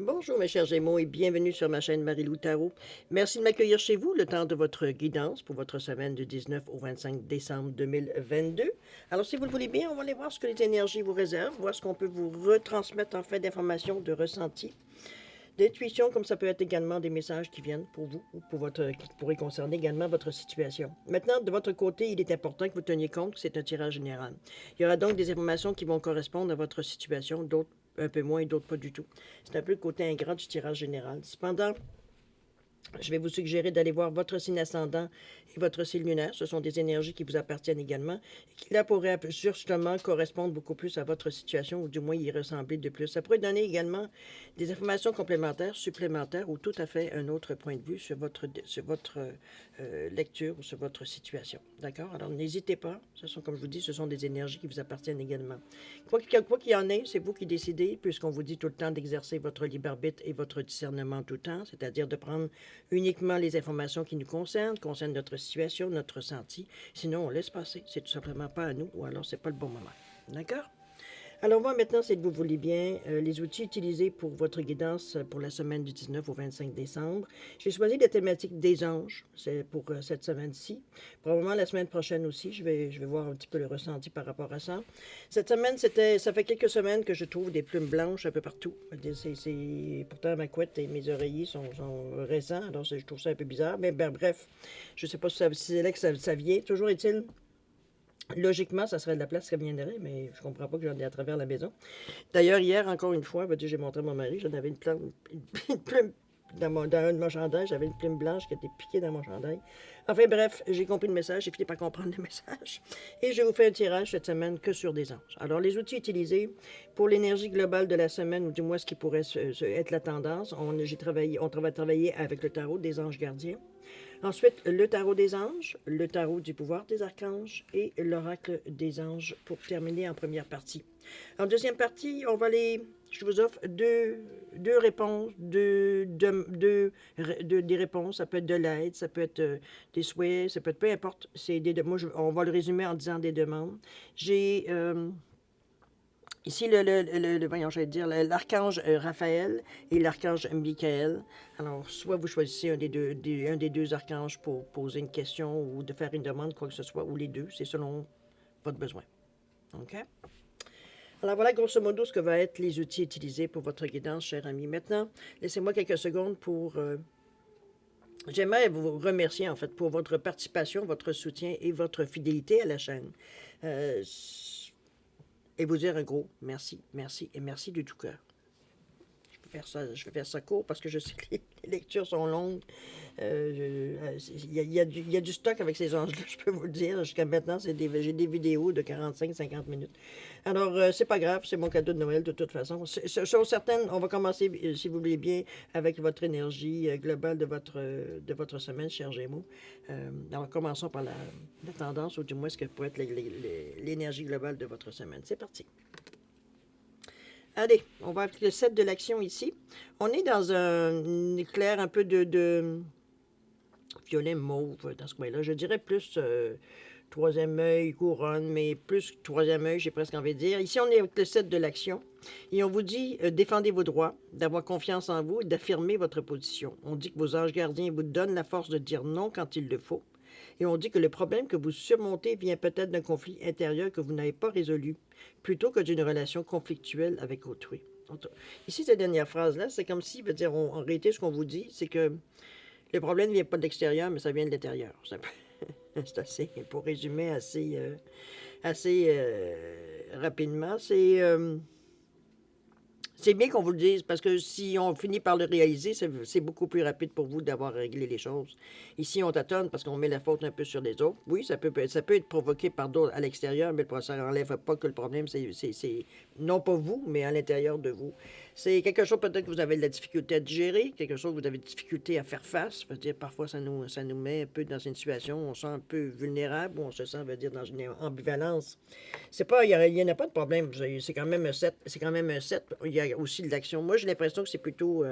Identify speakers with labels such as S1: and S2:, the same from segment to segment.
S1: Bonjour mes chers Gémeaux et bienvenue sur ma chaîne Marie-Lou Tarot. Merci de m'accueillir chez vous le temps de votre guidance pour votre semaine du 19 au 25 décembre 2022. Alors si vous le voulez bien, on va aller voir ce que les énergies vous réservent, voir ce qu'on peut vous retransmettre en fait d'informations, de ressentis, d'intuition, comme ça peut être également des messages qui viennent pour vous ou pour qui pourraient concerner également votre situation. Maintenant, de votre côté, il est important que vous teniez compte que c'est un tirage général. Il y aura donc des informations qui vont correspondre à votre situation, d'autres un peu moins et d'autres pas du tout. C'est un peu le côté ingrat du tirage général. Cependant, je vais vous suggérer d'aller voir votre signe ascendant et votre signe lunaire. Ce sont des énergies qui vous appartiennent également et qui là pourraient justement correspondre beaucoup plus à votre situation ou du moins y ressembler de plus. Ça pourrait donner également des informations complémentaires, supplémentaires ou tout à fait un autre point de vue sur votre lecture ou sur votre situation. D'accord? Alors n'hésitez pas. Ce sont, comme je vous dis, ce sont des énergies qui vous appartiennent également. Quoi qu'il y en ait, c'est vous qui décidez, puisqu'on vous dit tout le temps d'exercer votre libre arbitre et votre discernement tout le temps, c'est-à-dire de prendre uniquement les informations qui nous concernent notre situation, notre ressenti. Sinon, on laisse passer. C'est tout simplement pas à nous ou alors c'est pas le bon moment. D'accord? Alors moi maintenant, si vous voulez bien, les outils utilisés pour votre guidance pour la semaine du 19 au 25 décembre. J'ai choisi la thématique des anges, c'est pour cette semaine-ci. Probablement la semaine prochaine aussi, je vais voir un petit peu le ressenti par rapport à ça. Cette semaine, ça fait quelques semaines que je trouve des plumes blanches un peu partout. Pourtant ma couette et mes oreillers sont récents, alors je trouve ça un peu bizarre. Mais ben, bref, je ne sais pas si c'est là que ça vient. Toujours est-il logiquement, ça serait de la place qui viendrait, mais je comprends pas que j'en ai à travers la maison. D'ailleurs, hier, encore une fois, j'ai montré à mon mari, j'en avais une plume dans un de mon chandail, j'avais une plume blanche qui était piquée dans mon chandail. Enfin bref, j'ai compris le message, j'ai fini par comprendre le message. Et je vous fais un tirage cette semaine que sur des anges. Alors, les outils utilisés pour l'énergie globale de la semaine, ou du moins ce qui pourrait être la tendance, on va travailler avec le tarot des anges gardiens. Ensuite, le tarot des anges, le tarot du pouvoir des archanges et l'oracle des anges pour terminer en première partie. En deuxième partie, je vous offre deux réponses, des réponses. Ça peut être de l'aide, ça peut être des souhaits, ça peut être peu importe. On va le résumer en disant des demandes. J'ai ici, voyons, je vais dire, l'archange Raphaël et l'archange Michael. Alors, soit vous choisissez un des deux archanges pour poser une question ou de faire une demande, quoi que ce soit, ou les deux, c'est selon votre besoin. OK? Alors voilà grosso modo ce que vont être les outils utilisés pour votre guidance, cher ami. Maintenant, laissez-moi quelques secondes pour... j'aimerais vous remercier en fait pour votre participation, votre soutien et votre fidélité à la chaîne. Euh, et vous dire un gros merci, merci et merci du tout cœur. Je vais faire ça court parce que je sais que les lectures sont longues. Il y a du stock avec ces anges-là, je peux vous le dire. Jusqu'à maintenant, j'ai des vidéos de 45-50 minutes. Alors, c'est pas grave, c'est mon cadeau de Noël de toute façon. Chose certaine, on va commencer, si vous voulez bien, avec votre énergie globale de votre semaine, cher Gémeaux. Alors, commençons par la tendance, ou du moins ce que pourrait être l'énergie globale de votre semaine. C'est parti. Allez, on va avec le 7 de l'action ici. On est dans un éclair un peu de violet mauve dans ce coin-là. Je dirais plus troisième œil, couronne, mais plus troisième œil, j'ai presque envie de dire. Ici, on est avec le 7 de l'action. Et on vous dit, défendez vos droits, d'avoir confiance en vous et d'affirmer votre position. On dit que vos anges gardiens vous donnent la force de dire non quand il le faut. Et on dit que le problème que vous surmontez vient peut-être d'un conflit intérieur que vous n'avez pas résolu, plutôt que d'une relation conflictuelle avec autrui. Ici, cette dernière phrase-là, c'est comme si, veut dire, en réalité, ce qu'on vous dit, c'est que le problème ne vient pas de l'extérieur, mais ça vient de l'intérieur. C'est assez, pour résumer assez rapidement, c'est bien qu'on vous le dise, parce que si on finit par le réaliser, c'est beaucoup plus rapide pour vous d'avoir réglé les choses. Ici, on tâtonne parce qu'on met la faute un peu sur les autres. Oui, ça peut être provoqué par d'autres à l'extérieur, mais ça n'enlève pas que le problème, c'est non pas vous, mais à l'intérieur de vous. C'est quelque chose peut-être que vous avez de la difficulté à digérer, quelque chose que vous avez de difficulté à faire face. Je veux dire, parfois, ça nous met un peu dans une situation où on se sent un peu vulnérable, où on se sent, veut dire, dans une ambivalence. C'est pas, il y en a pas de problème. C'est quand même un 7. C'est quand même un 7. Il y a aussi de l'action. Moi, j'ai l'impression que c'est plutôt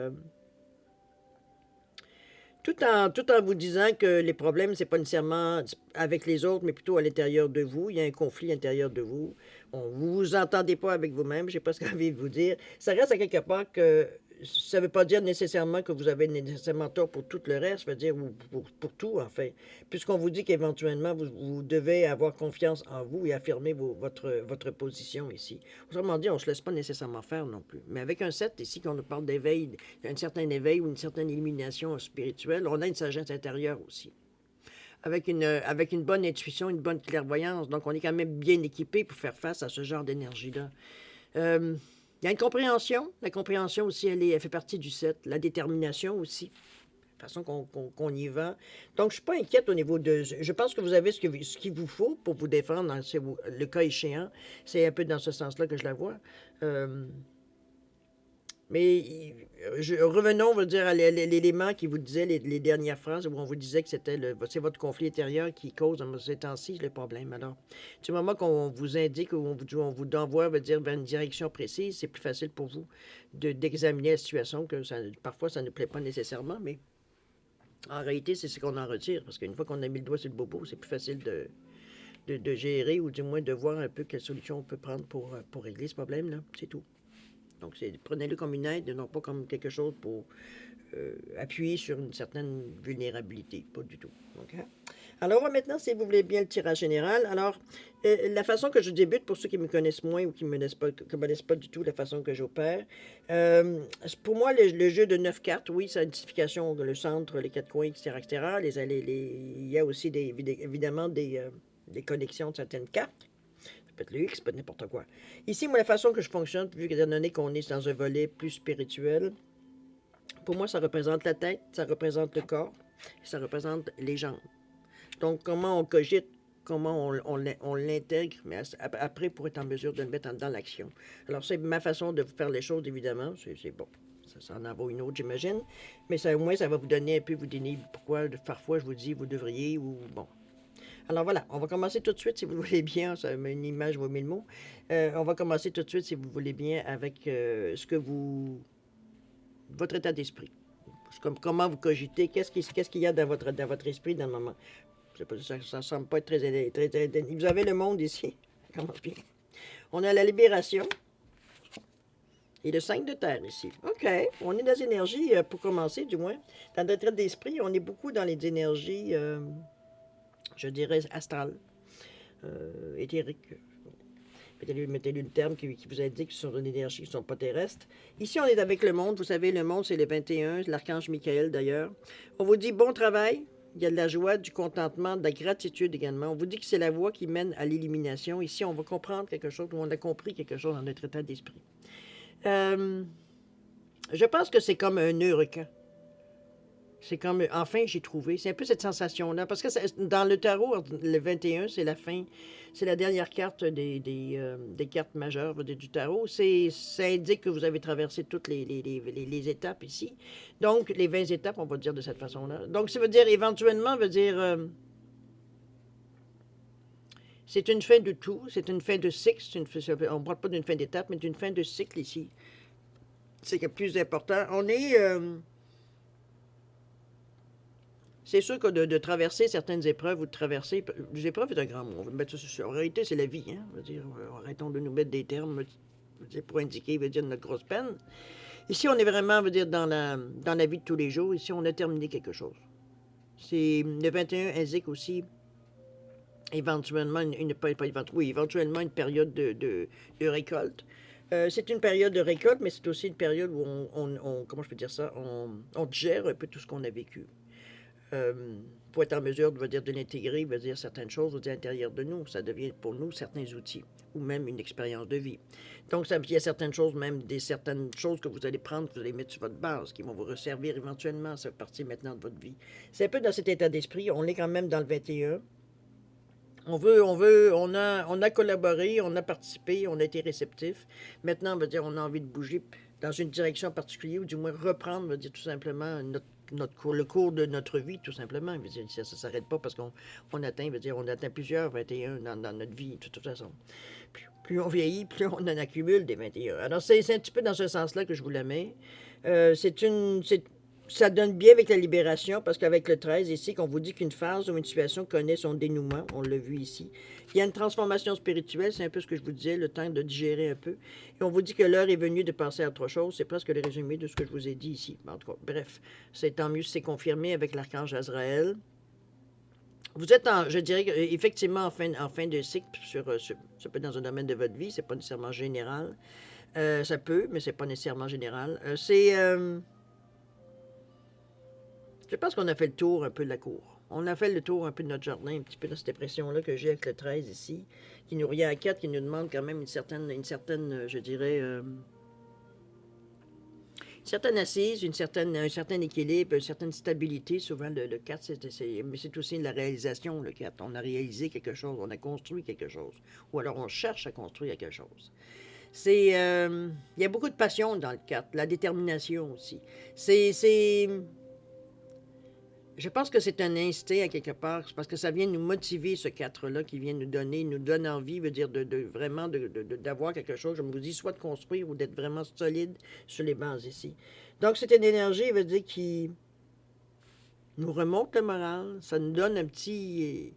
S1: tout en vous disant que les problèmes, c'est pas nécessairement avec les autres, mais plutôt à l'intérieur de vous. Il y a un conflit intérieur de vous. Vous vous entendez pas avec vous-même, j'ai pas ce que j'ai envie de vous dire. Ça reste à quelque part que ça ne veut pas dire nécessairement que vous avez nécessairement tort pour tout le reste, ça veut dire ou pour tout, en fait. Puisqu'on vous dit qu'éventuellement, vous devez avoir confiance en vous et affirmer votre position ici. Autrement dit, on ne se laisse pas nécessairement faire non plus. Mais avec un 7, ici, quand on parle d'éveil, un certain éveil ou une certaine illumination spirituelle, on a une sagesse intérieure aussi. Avec une bonne intuition, une bonne clairvoyance. Donc, on est quand même bien équipé pour faire face à ce genre d'énergie-là. Il y a une compréhension. La compréhension aussi, elle fait partie du 7. La détermination aussi. La façon qu'on y va. Donc, je ne suis pas inquiète au niveau de... Je pense que vous avez ce qu'il vous faut pour vous défendre, le cas échéant. C'est un peu dans ce sens-là que je la vois. Mais revenons, on va dire, à l'élément qui vous disait les dernières phrases où on vous disait que c'est votre conflit intérieur qui cause dans ces temps-ci le problème. Alors, du moment qu'on vous indique ou on vous envoie, veut dire, vers une direction précise, c'est plus facile pour vous d'examiner la situation, que parfois ça ne plaît pas nécessairement, mais en réalité, c'est ce qu'on en retire. Parce qu'une fois qu'on a mis le doigt sur le bobo, c'est plus facile de gérer ou du moins de voir un peu quelle solution on peut prendre pour régler ce problème-là. C'est tout. Donc, prenez-le comme une aide, non pas comme quelque chose pour appuyer sur une certaine vulnérabilité. Pas du tout. Okay? Alors, on va maintenant, si vous voulez bien, le tirage général. Alors, la façon que je débute, pour ceux qui me connaissent moins ou qui ne connaissent pas du tout la façon que j'opère, pour moi, le jeu de 9 cartes, oui, ça a une signification, le centre, les quatre coins, etc., etc. Il y a aussi évidemment des connexions de certaines cartes. Ça peut être le X, ça peut être n'importe quoi. Ici, moi, la façon que je fonctionne, vu étant donné qu'on est dans un volet plus spirituel, pour moi, ça représente la tête, ça représente le corps, et ça représente les jambes. Donc, comment on cogite, comment on l'intègre, mais après, pour être en mesure de le mettre dans l'action. Alors, c'est ma façon de faire les choses, évidemment. C'est bon. Ça en vaut une autre, j'imagine. Mais ça, au moins, ça va vous donner un peu, vous donner pourquoi, parfois, je vous dis, vous devriez, ou bon. Alors voilà, on va commencer tout de suite, si vous le voulez bien. Ça met une image vaut mille mots. On va commencer tout de suite, si vous voulez bien, avec votre état d'esprit. Comment vous cogitez, qu'est-ce qu'il y a dans votre esprit dans le moment. Je sais pas, ça ne semble pas être très... Vous avez le monde ici. Ça commence bien. On a la libération. Et le 5 de terre ici. OK. On est dans les énergies, pour commencer, du moins. Dans notre état d'esprit, on est beaucoup dans les énergies... je dirais astral, éthérique. Mettez-lui le terme qui vous indique que ce sont des énergies qui ne sont pas terrestres. Ici, on est avec le monde. Vous savez, le monde, c'est le 21, l'archange Michael d'ailleurs. On vous dit bon travail. Il y a de la joie, du contentement, de la gratitude également. On vous dit que c'est la voie qui mène à l'élimination. Ici, on va comprendre quelque chose, ou on a compris quelque chose dans notre état d'esprit. Je pense que c'est comme un eureka. C'est comme, enfin, j'ai trouvé. C'est un peu cette sensation-là. Parce que dans le tarot, le 21, c'est la fin. C'est la dernière carte des cartes majeures du tarot. Ça indique que vous avez traversé toutes les étapes ici. Donc, les 20 étapes, on va dire de cette façon-là. Donc, ça veut dire, éventuellement, c'est une fin de tout. C'est une fin de cycle. On ne parle pas d'une fin d'étape, mais d'une fin de cycle ici. C'est le plus important. On est... c'est sûr que de traverser certaines épreuves ou de traverser... Les épreuves est un grand mot. En réalité, c'est la vie. Hein? Arrêtons de nous mettre des termes pour indiquer notre grosse peine. Ici, on est vraiment dans la vie de tous les jours. Ici, on a terminé quelque chose. Le 21 indique aussi éventuellement éventuellement une période de récolte. C'est une période de récolte, mais c'est aussi une période où comment je peux dire ça, on digère un peu tout ce qu'on a vécu. Pour être en mesure de l'intégrer, certaines choses à l'intérieur de nous. Ça devient pour nous certains outils ou même une expérience de vie. Donc, il y a certaines choses, même certaines choses que vous allez prendre, que vous allez mettre sur votre base, qui vont vous resservir éventuellement. Ça fait partie maintenant de votre vie. C'est un peu dans cet état d'esprit. On est quand même dans le 21. On a collaboré, on a participé, on a été réceptif. Maintenant, on a envie de bouger dans une direction particulière, ou du moins reprendre, tout simplement, le cours de notre vie, tout simplement. Ça ne s'arrête pas parce qu'on atteint, on atteint plusieurs 21 dans notre vie, de toute façon. Plus on vieillit, plus on en accumule des 21. Alors, c'est un petit peu dans ce sens-là que je vous la mets. ça donne bien avec la libération, parce qu'avec le 13 ici, qu'on vous dit qu'une phase ou une situation connaît son dénouement, on l'a vu ici. Il y a une transformation spirituelle, c'est un peu ce que je vous disais, le temps de digérer un peu. Et on vous dit que l'heure est venue de passer à autre chose. C'est presque le résumé de ce que je vous ai dit ici. En tout cas, bref, c'est tant mieux si c'est confirmé avec l'archange Azraël. Vous êtes, je dirais, effectivement en fin de cycle, ça peut être dans un domaine de votre vie, c'est pas nécessairement général. Ça peut, mais c'est pas nécessairement général. Je pense qu'on a fait le tour un peu de la cour. On a fait le tour un peu de notre jardin, un petit peu dans cette impression-là que j'ai avec le 13 ici, qui nous revient à 4, qui nous demande quand même je dirais, une certaine assise, un certain équilibre, une certaine stabilité. Souvent, le 4, mais c'est aussi de la réalisation, le 4. On a réalisé quelque chose, on a construit quelque chose. Ou alors on cherche à construire quelque chose. Il y a beaucoup de passion dans le 4, la détermination aussi. Je pense que c'est un instinct à quelque part, parce que ça vient nous motiver, ce 4-là, qui vient nous donne envie, veut dire vraiment d'avoir quelque chose, je me dis, soit de construire ou d'être vraiment solide sur les bases ici. Donc, c'est une énergie, veut dire, qui nous remonte le moral, ça nous donne un petit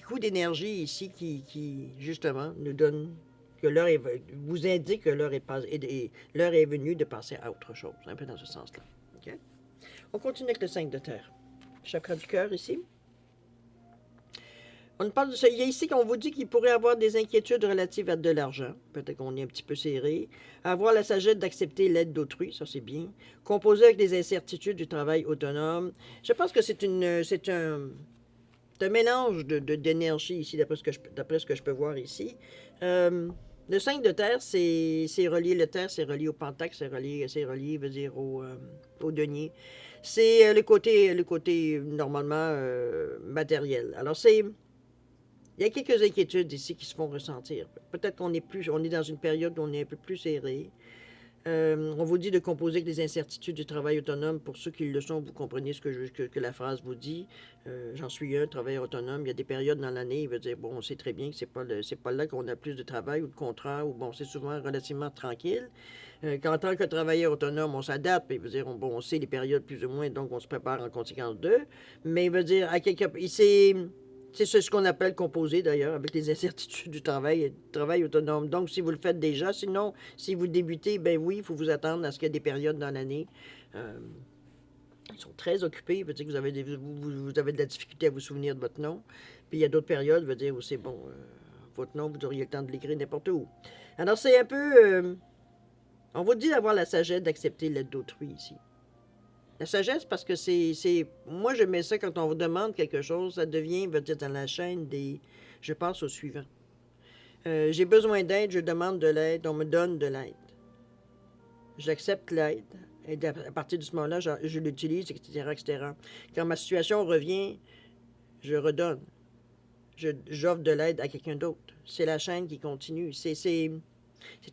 S1: coup d'énergie ici qui, justement, nous donne que vous indique que l'heure est venue de passer à autre chose, un peu dans ce sens-là. OK? On continue avec le 5 de terre. Chakra du cœur ici. On parle de ça. Il y a ici qu'on vous dit qu'il pourrait avoir des inquiétudes relatives à de l'argent. Peut-être qu'on est un petit peu serré. Avoir la sagesse d'accepter l'aide d'autrui, ça c'est bien. Composer avec des incertitudes du travail autonome. Je pense que c'est un mélange d'énergie ici, d'après ce que je peux voir ici. Le 5 de terre, c'est relié, le terre, c'est relié au pentacle, c'est relié, veut dire, au denier. C'est le côté normalement matériel. Alors, il y a quelques inquiétudes ici qui se font ressentir. Peut-être on est dans une période où on est un peu plus serré. On vous dit de composer avec les incertitudes du travail autonome. Pour ceux qui le sont, vous comprenez ce que la phrase vous dit. J'en suis un, travailleur autonome. Il y a des périodes dans l'année, il veut dire, bon, on sait très bien que c'est pas là qu'on a plus de travail ou de contrat, ou bon, c'est souvent relativement tranquille. Qu'en tant que travailleur autonome, on s'adapte, il veut dire, on sait les périodes plus ou moins, donc on se prépare en conséquence d'eux. Mais il veut dire, c'est ce qu'on appelle composer d'ailleurs, avec les incertitudes du travail autonome. Donc, si vous le faites déjà, sinon, si vous débutez, ben oui, il faut vous attendre à ce qu'il y ait des périodes dans l'année. Ils sont très occupés, veut dire que vous avez de la difficulté à vous souvenir de votre nom. Puis il y a d'autres périodes, veut dire où c'est bon, votre nom, vous auriez le temps de l'écrire n'importe où. Alors, c'est un peu. On vous dit d'avoir la sagesse d'accepter l'aide d'autrui ici. La sagesse, parce que moi, je mets ça quand on vous demande quelque chose, ça devient, veut dire, dans la chaîne des. Je passe au suivant. J'ai besoin d'aide, je demande de l'aide, on me donne de l'aide. J'accepte l'aide, et à partir de ce moment-là, je l'utilise, etc., etc. Quand ma situation revient, je redonne. J'offre de l'aide à quelqu'un d'autre. C'est la chaîne qui continue. C'est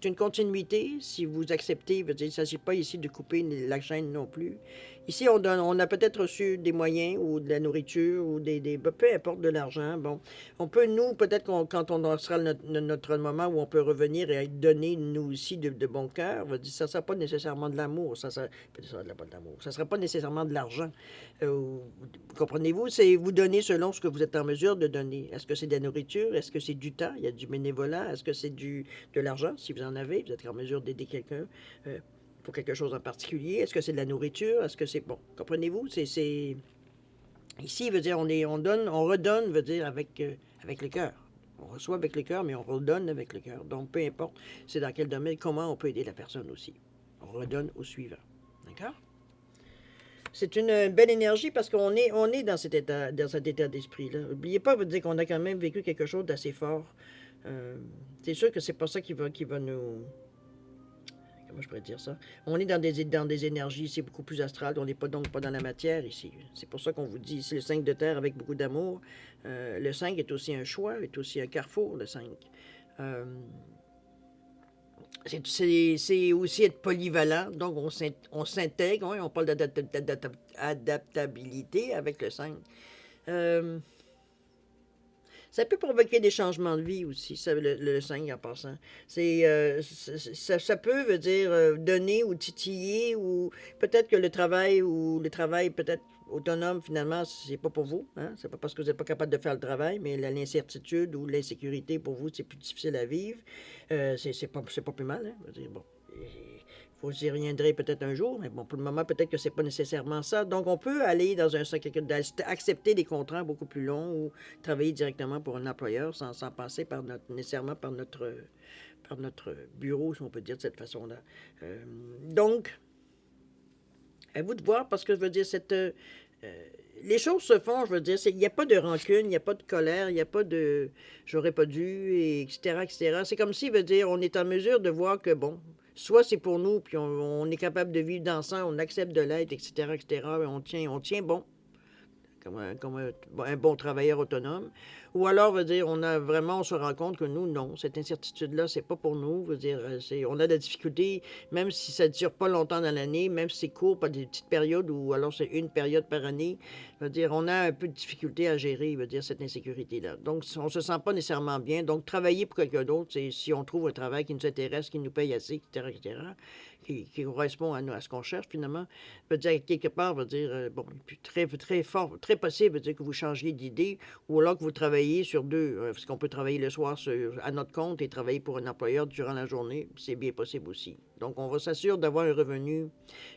S1: une continuité, si vous acceptez, il ne s'agit pas ici de couper la chaîne non plus. Ici, on a peut-être reçu des moyens ou de la nourriture ou peu importe, de l'argent. Bon, on peut, nous, peut-être quand on sera notre moment où on peut revenir et être donné, nous aussi, de bon cœur, ça ne sera pas nécessairement de l'amour, ça ne sera pas nécessairement de l'argent. Comprenez-vous? C'est vous donner selon ce que vous êtes en mesure de donner. Est-ce que c'est de la nourriture? Est-ce que c'est du temps? Il y a du bénévolat? Est-ce que c'est de l'argent? Si vous en avez, vous êtes en mesure d'aider quelqu'un pour quelque chose en particulier. Est-ce que c'est de la nourriture? Est-ce que c'est... Bon, comprenez-vous? Ici, veut dire, on redonne, veut dire, avec le cœur. On reçoit avec le cœur, mais on redonne avec le cœur. Donc, peu importe c'est dans quel domaine, comment on peut aider la personne aussi. On redonne au suivant. D'accord? C'est une belle énergie parce qu'on est dans cet état d'esprit-là. N'oubliez pas, vous dire qu'on a quand même vécu quelque chose d'assez fort. C'est sûr que c'est pas ça qui va nous... Comment je pourrais dire ça? On est dans des énergies, c'est beaucoup plus astral, on n'est donc pas dans la matière ici. C'est pour ça qu'on vous dit, c'est le 5 de terre avec beaucoup d'amour. Le 5 est aussi un choix, est aussi un carrefour, le 5. C'est aussi être polyvalent, donc on s'intègre, on parle d'adaptabilité avec le 5. Ça peut provoquer des changements de vie aussi, ça, le 5 en passant. Ça peut, veut dire, donner ou titiller, ou peut-être que le travail peut-être autonome, finalement, c'est pas pour vous. Hein? C'est pas parce que vous n'êtes pas capable de faire le travail, mais l'incertitude ou l'insécurité pour vous, c'est plus difficile à vivre. C'est pas plus mal. Hein? Je veux dire, bon. Faut y reviendrait peut-être un jour, mais bon, pour le moment, peut-être que c'est pas nécessairement ça. Donc, on peut aller dans un accepter des contrats beaucoup plus longs ou travailler directement pour un employeur sans passer nécessairement par notre bureau, si on peut dire de cette façon-là. Donc, à vous de voir, parce que je veux dire, les choses se font, je veux dire, il n'y a pas de rancune, il n'y a pas de colère, il n'y a pas de j'aurais pas dû, etc., etc. C'est comme si, veut dire, on est en mesure de voir que, bon, soit c'est pour nous, puis on est capable de vivre dans ça, on accepte de l'aide, etc., etc., on tient bon, comme un bon travailleur autonome. Ou alors, veut dire, on se rend compte que nous, non, cette incertitude-là, c'est pas pour nous. Veut dire, on a de la difficulté, même si ça ne dure pas longtemps dans l'année, même si c'est court, pas des petites périodes, ou alors c'est une période par année. Veut dire, on a un peu de difficulté à gérer, veut dire, cette insécurité-là. Donc, on se sent pas nécessairement bien. Donc, travailler pour quelqu'un d'autre, c'est si on trouve un travail qui nous intéresse, qui nous paye assez, etc., qui correspond à ce qu'on cherche, finalement, veut dire, quelque part, veut dire, bon, très, très fort, très possible, veut dire que vous changiez d'idée, ou alors que vous travaillez sur deux, parce qu'on peut travailler le soir à notre compte et travailler pour un employeur durant la journée, c'est bien possible aussi. Donc, on va s'assurer d'avoir un revenu,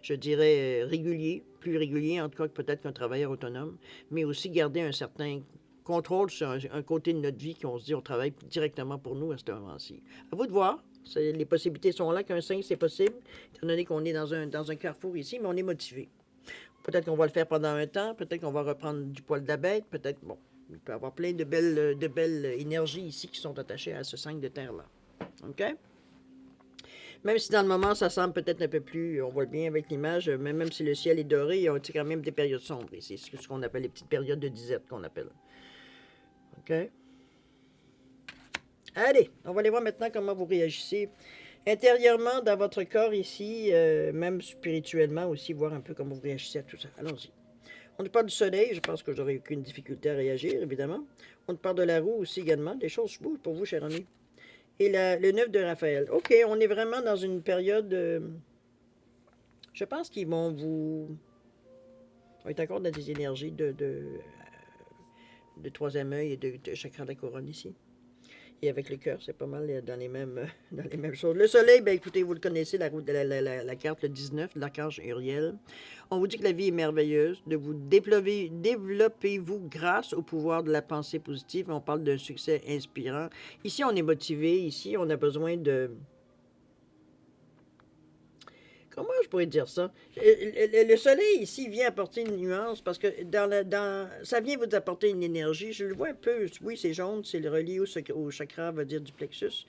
S1: je dirais, régulier, plus régulier en tout cas que peut-être qu'un travailleur autonome, mais aussi garder un certain contrôle sur un côté de notre vie qu'on se dit on travaille directement pour nous à ce moment-ci. À vous de voir. Les possibilités sont là, qu'un 5, c'est possible, étant donné qu'on est dans un carrefour ici, mais on est motivé. Peut-être qu'on va le faire pendant un temps, peut-être qu'on va reprendre du poil de la bête, peut-être, bon, il peut y avoir plein de belles énergies ici qui sont attachées à ce 5 de terre-là. OK? Même si dans le moment, ça semble peut-être un peu plus, on voit bien avec l'image, mais même si le ciel est doré, il y a quand même des périodes sombres ici. C'est ce qu'on appelle les petites périodes de disette qu'on appelle. OK? Allez, on va aller voir maintenant comment vous réagissez intérieurement dans votre corps ici, même spirituellement aussi, voir un peu comment vous réagissez à tout ça. Allons-y. On nous parle du soleil, je pense que j'aurais aucune difficulté à réagir, évidemment. On nous parle de la roue aussi également. Des choses bougent pour vous, cher ami. Et le 9 de Raphaël. OK, on est vraiment dans une période... je pense qu'ils vont vous... On est encore dans des énergies de troisième œil et de chakra de la couronne ici. Et avec le cœur, c'est pas mal dans dans les mêmes choses. Le soleil, ben écoutez, vous le connaissez, la carte, le 19, l'archange Uriel. On vous dit que la vie est merveilleuse, de vous développez-vous grâce au pouvoir de la pensée positive. On parle d'un succès inspirant. Ici, on est motivé. Ici, on a besoin de... Comment je pourrais dire ça? Le soleil ici vient apporter une nuance parce que ça vient vous apporter une énergie. Je le vois un peu, oui, c'est jaune, c'est le relié au chakra, va dire, du plexus.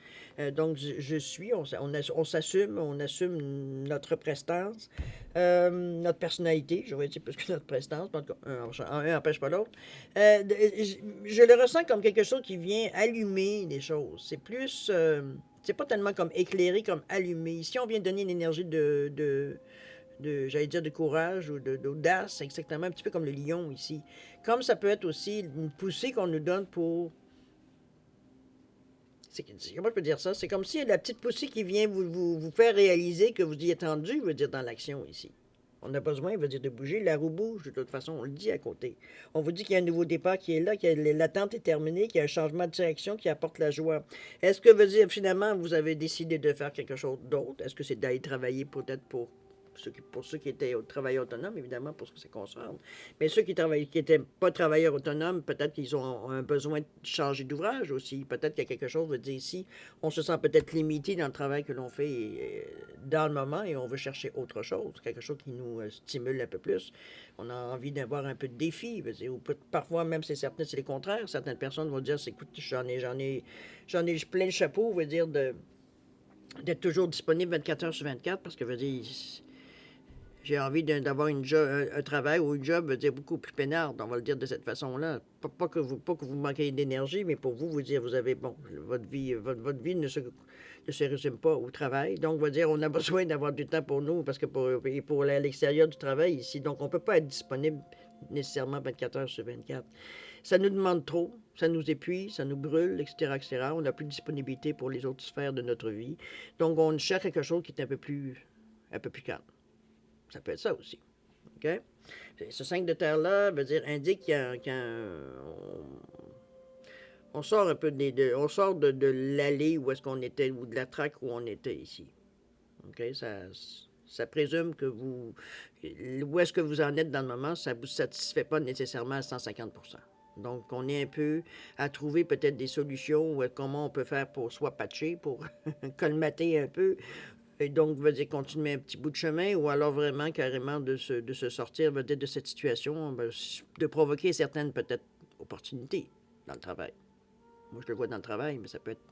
S1: Donc, je suis, on s'assume, on assume notre prestance, notre personnalité, je vais dire plus que notre prestance, en tout cas, un n'empêche pas l'autre. Je le ressens comme quelque chose qui vient allumer les choses. C'est plus... c'est pas tellement comme éclairé, comme allumé. Ici, on vient donner une énergie j'allais dire, de courage ou d'audace, exactement, un petit peu comme le lion ici. Comme ça peut être aussi une poussée qu'on nous donne pour... Comment je peux dire ça? C'est comme si la petite poussée qui vient vous faire réaliser que vous y êtes tendu, veut dire, dans l'action ici. On a besoin, veut dire, de bouger. La roue bouge, de toute façon, on le dit à côté. On vous dit qu'il y a un nouveau départ qui est là, que l'attente est terminée, qu'il y a un changement de direction qui apporte la joie. Est-ce que, veut dire, finalement, vous avez décidé de faire quelque chose d'autre? Est-ce que c'est d'aller travailler peut-être pour ceux qui étaient travailleurs autonomes, évidemment, pour ce que ça concerne. Mais ceux qui n'étaient pas travailleurs autonomes, peut-être qu'ils ont un besoin de changer d'ouvrage aussi. Peut-être qu'il y a quelque chose, veut dire ici, on se sent peut-être limité dans le travail que l'on fait dans le moment et on veut chercher autre chose, quelque chose qui nous stimule un peu plus. On a envie d'avoir un peu de défi, veut dire, ou parfois même c'est le contraire. Certaines personnes vont dire, écoute, j'en ai plein le chapeau, veut dire d'être toujours disponible 24 heures sur 24 parce que veut dire j'ai envie d'avoir un travail ou un job, veut dire beaucoup plus peinard, on va le dire de cette façon-là. Pas que vous manquez d'énergie, mais pour vous dire, vous avez, bon, votre vie ne se résume pas au travail. Donc, on va dire, on a besoin d'avoir du temps pour nous, parce que pour l'extérieur du travail ici, donc on ne peut pas être disponible nécessairement 24 heures sur 24. Ça nous demande trop, ça nous épuise, ça nous brûle, etc., etc. On n'a plus de disponibilité pour les autres sphères de notre vie. Donc, on cherche quelque chose qui est un peu plus calme. Ça peut être ça aussi. OK? Ce 5 de terre-là veut dire, indique on sort un peu on sort de l'allée où est-ce qu'on était, ou de la traque où on était ici. OK? Ça présume que où est-ce que vous en êtes dans le moment, ça ne vous satisfait pas nécessairement à 150%. Donc, on est un peu à trouver peut-être des solutions, ou comment on peut faire pour soit patcher, pour colmater un peu, et donc, veut dire continuer un petit bout de chemin, ou alors vraiment carrément de se sortir peut-être de cette situation, de provoquer certaines peut-être opportunités dans le travail. Moi, je le vois dans le travail, mais ça peut être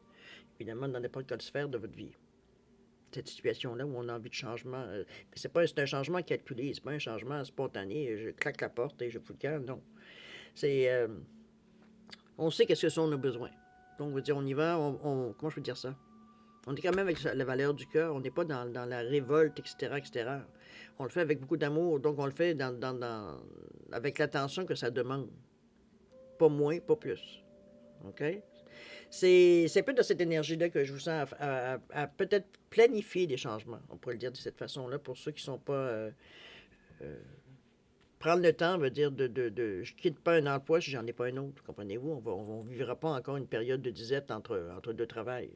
S1: évidemment dans n'importe quelle sphère de votre vie. Cette situation-là où on a envie de changement. C'est un changement calculé, c'est pas un changement spontané. Je claque la porte et je fous le camp, non. C'est. On sait qu'est-ce que sont nos besoins. Donc, on veut dire, on y va, comment je peux dire ça? On est quand même avec la valeur du cœur, on n'est pas dans la révolte, etc., etc. On le fait avec beaucoup d'amour, donc on le fait avec l'attention que ça demande. Pas moins, pas plus. OK? C'est un peu dans cette énergie-là que je vous sens à peut-être planifier des changements, on pourrait le dire de cette façon-là, pour ceux qui ne sont pas... prendre le temps veut dire je quitte pas un emploi si j'en ai pas un autre, comprenez-vous? On ne vivra pas encore une période de disette entre deux travails.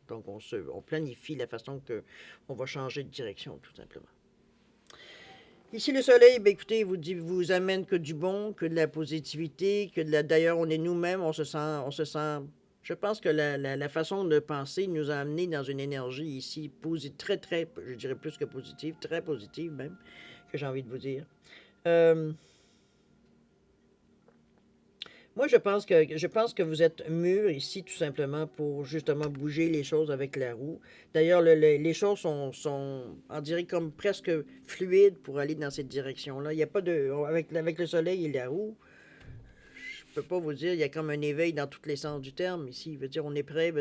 S1: Donc, on planifie la façon qu'on va changer de direction, tout simplement. Ici, le soleil, bien, écoutez, vous amène que du bon, que de la positivité, d'ailleurs, on est nous-mêmes, on se sent, je pense que la façon de penser nous a amené dans une énergie ici très, très, je dirais plus que positive, très positive même, que j'ai envie de vous dire. Moi, je pense que vous êtes mûr ici tout simplement pour justement bouger les choses avec la roue. D'ailleurs, les choses on dirait, comme presque fluides pour aller dans cette direction-là. Il n'y a pas de... Avec le soleil et la roue, je peux pas vous dire, il y a comme un éveil dans tous les sens du terme ici. Veut dire, on est prêt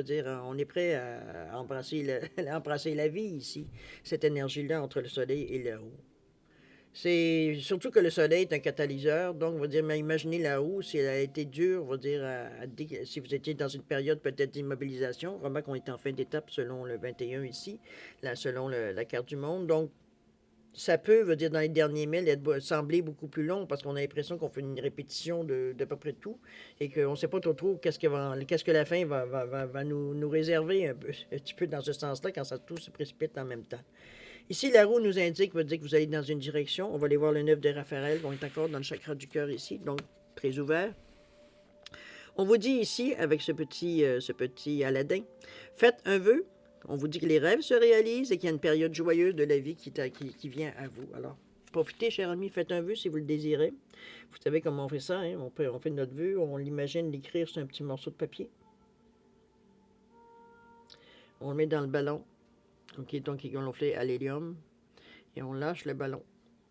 S1: à embrasser, embrasser la vie ici, cette énergie-là entre le soleil et la roue. C'est surtout que le soleil est un catalyseur, donc on va dire, mais imaginez la roue, si elle a été dure, on va dire, si vous étiez dans une période peut-être d'immobilisation, vraiment qu'on est en fin d'étape selon le 21 ici, selon la carte du monde, donc ça peut, veut dire, dans les derniers milles, sembler beaucoup plus long parce qu'on a l'impression qu'on fait une répétition de peu près tout et qu'on ne sait pas trop qu'est-ce que la fin va nous réserver un petit peu dans ce sens-là quand ça tout se précipite en même temps. Ici, la roue nous indique, veut dire que vous allez dans une direction. On va aller voir le 9 de Raphaël. On est encore dans le chakra du cœur ici, donc très ouvert. On vous dit ici, avec ce petit Aladdin, faites un vœu. On vous dit que les rêves se réalisent et qu'il y a une période joyeuse de la vie qui vient à vous. Alors, profitez, cher ami, faites un vœu si vous le désirez. Vous savez comment on fait ça, hein? On fait notre vœu, on l'imagine l'écrire sur un petit morceau de papier. On le met dans le ballon. OK, donc il est gonflé à l'hélium. Et on lâche le ballon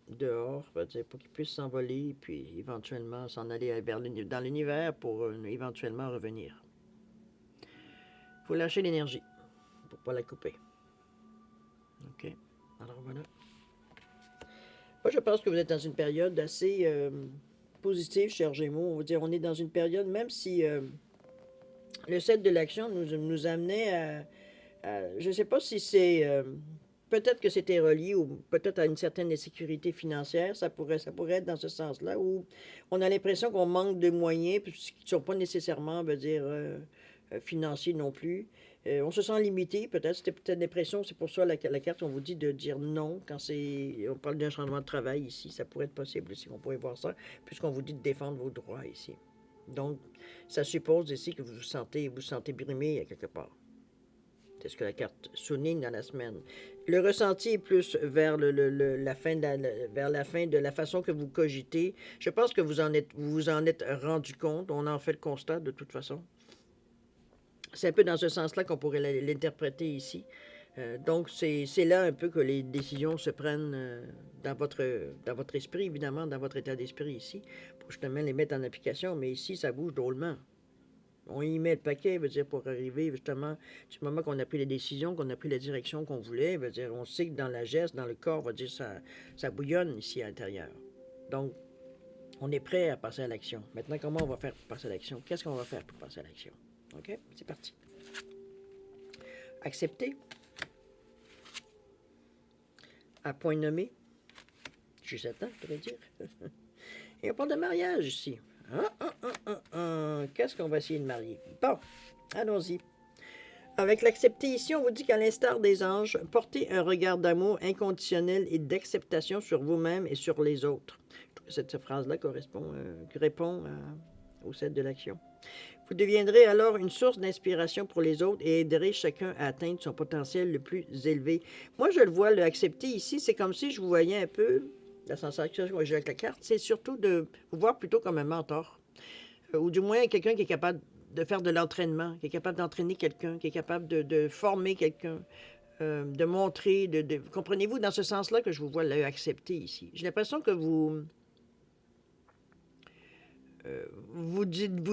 S1: dehors, pour qu'il puisse s'envoler, puis éventuellement s'en aller dans l'univers pour éventuellement revenir. Il faut lâcher l'énergie pour ne pas la couper. OK. Alors voilà. Moi, je pense que vous êtes dans une période assez positive, cher Gémeaux. On va dire, on est dans une période, même si le 7 de l'action nous amenait je ne sais pas si c'est... peut-être que c'était relié ou peut-être à une certaine insécurité financière, ça pourrait être dans ce sens-là, où on a l'impression qu'on manque de moyens, qui ne sont pas nécessairement, financiers non plus. On se sent limité, peut-être, c'était peut-être l'impression, c'est pour ça la carte, on vous dit de dire non quand on parle d'un changement de travail ici, ça pourrait être possible aussi, on pourrait voir ça, puisqu'on vous dit de défendre vos droits ici. Donc, ça suppose ici que vous vous sentez brimé à quelque part. C'est ce que la carte souligne dans la semaine. Le ressenti est plus vers la fin de la façon que vous cogitez. Je pense que vous vous en êtes rendu compte. On en fait le constat de toute façon. C'est un peu dans ce sens-là qu'on pourrait l'interpréter ici. Donc, c'est là un peu que les décisions se prennent dans votre esprit, évidemment, dans votre état d'esprit ici, pour justement les mettre en application. Mais ici, ça bouge drôlement. On y met le paquet, veut dire, pour arriver justement du moment qu'on a pris les décisions, qu'on a pris la direction qu'on voulait, veut dire, on sait que dans la geste, dans le corps, veut dire, ça bouillonne ici à l'intérieur. Donc, On est prêt à passer à l'action. Maintenant, comment on va faire pour passer à l'action? Qu'est-ce qu'on va faire pour passer à l'action? OK? C'est parti. Accepter. À point nommé. J'ai 7 ans, je pourrais dire. Et on parle de mariage ici. Qu'est-ce qu'on va essayer de marier? Bon, allons-y. Avec l'accepter ici, on vous dit qu'à l'instar des anges, portez un regard d'amour inconditionnel et d'acceptation sur vous-même et sur les autres. Cette phrase-là répond au set de l'action. Vous deviendrez alors une source d'inspiration pour les autres et aiderez chacun à atteindre son potentiel le plus élevé. Moi, je le vois, le accepter ici, c'est comme si je vous voyais un peu, la sensation que j'ai avec la carte, c'est surtout de vous voir plutôt comme un mentor. Ou du moins quelqu'un qui est capable de faire de l'entraînement, qui est capable d'entraîner quelqu'un, qui est capable de former quelqu'un, de montrer, comprenez-vous, dans ce sens-là que je vous vois l'accepter ici. J'ai l'impression que vous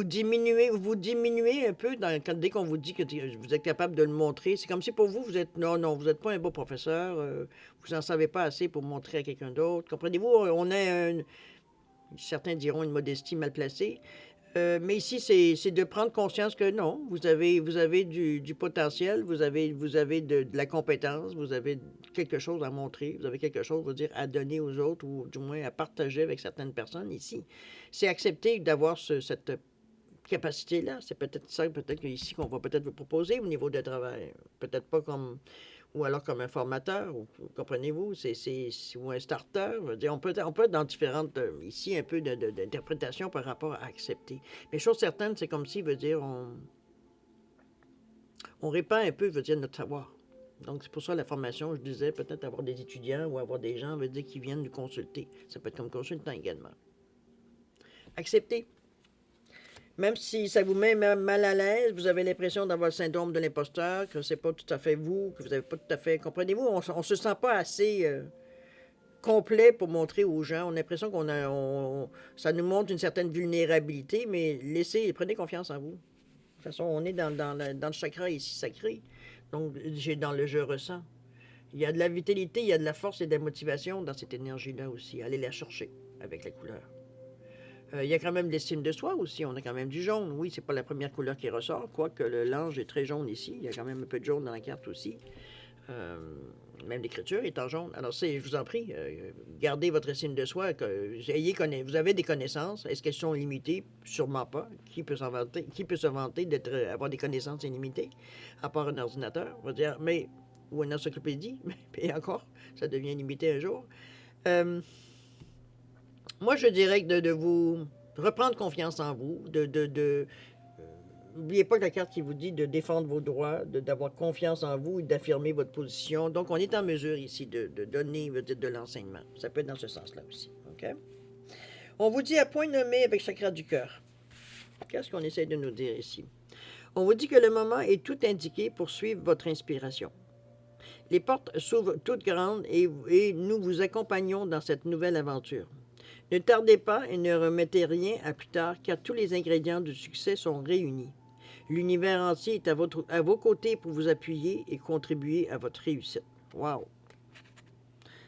S1: diminuez un peu dès qu'on vous dit que vous êtes capable de le montrer. C'est comme si pour vous, vous êtes non, vous n'êtes pas un beau professeur, vous n'en savez pas assez pour montrer à quelqu'un d'autre. Comprenez-vous, on a certains diront une modestie mal placée. Mais ici, c'est de prendre conscience que non, vous avez du potentiel, vous avez de la compétence, vous avez quelque chose à montrer, vous avez quelque chose, je veux dire, à donner aux autres ou du moins à partager avec certaines personnes ici. C'est accepter d'avoir cette capacité-là. C'est peut-être ça, peut-être qu'ici, qu'on va peut-être vous proposer au niveau de travail. Peut-être pas comme ou alors comme un formateur, comprenez-vous, ou un starter. Je veux dire, on peut être dans différentes, ici, un peu d'interprétation par rapport à accepter. Mais chose certaine, c'est comme si, veut dire, on répand un peu, veut dire, notre savoir. Donc, c'est pour ça la formation, je disais, peut-être avoir des étudiants ou avoir des gens, veut dire, qui viennent nous consulter. Ça peut être comme consultant également. Accepter. Même si ça vous met mal à l'aise, vous avez l'impression d'avoir le syndrome de l'imposteur, que c'est pas tout à fait vous, que vous n'avez pas tout à fait... Comprenez-vous, on se sent pas assez complet pour montrer aux gens. On a l'impression ça nous montre une certaine vulnérabilité, mais prenez confiance en vous. De toute façon, on est dans le chakra ici sacré. Donc, j'ai dans le je ressens. Il y a de la vitalité, il y a de la force et de la motivation dans cette énergie-là aussi. Allez la chercher avec la couleur. Il y a quand même l'estime de soi aussi. On a quand même du jaune. Oui, c'est pas la première couleur qui ressort, quoique l'ange est très jaune ici. Il y a quand même un peu de jaune dans la carte aussi. Même l'écriture est en jaune. Alors, je vous en prie, gardez votre estime de soi. Vous avez des connaissances. Est-ce qu'elles sont limitées? Sûrement pas. Qui peut se vanter d'avoir des connaissances illimitées, à part un ordinateur? On va dire, ou une encyclopédie, et encore, ça devient limité un jour. Moi, je dirais que de vous reprendre confiance en vous, n'oubliez pas que la carte qui vous dit de défendre vos droits, d'avoir confiance en vous et d'affirmer votre position. Donc, on est en mesure ici de donner de l'enseignement. Ça peut être dans ce sens-là aussi. OK? On vous dit à point nommé avec chakra du cœur. Qu'est-ce qu'on essaie de nous dire ici? On vous dit que le moment est tout indiqué pour suivre votre inspiration. Les portes s'ouvrent toutes grandes et nous vous accompagnons dans cette nouvelle aventure. Ne tardez pas et ne remettez rien à plus tard, car tous les ingrédients du succès sont réunis. L'univers entier est à vos côtés pour vous appuyer et contribuer à votre réussite. Wow!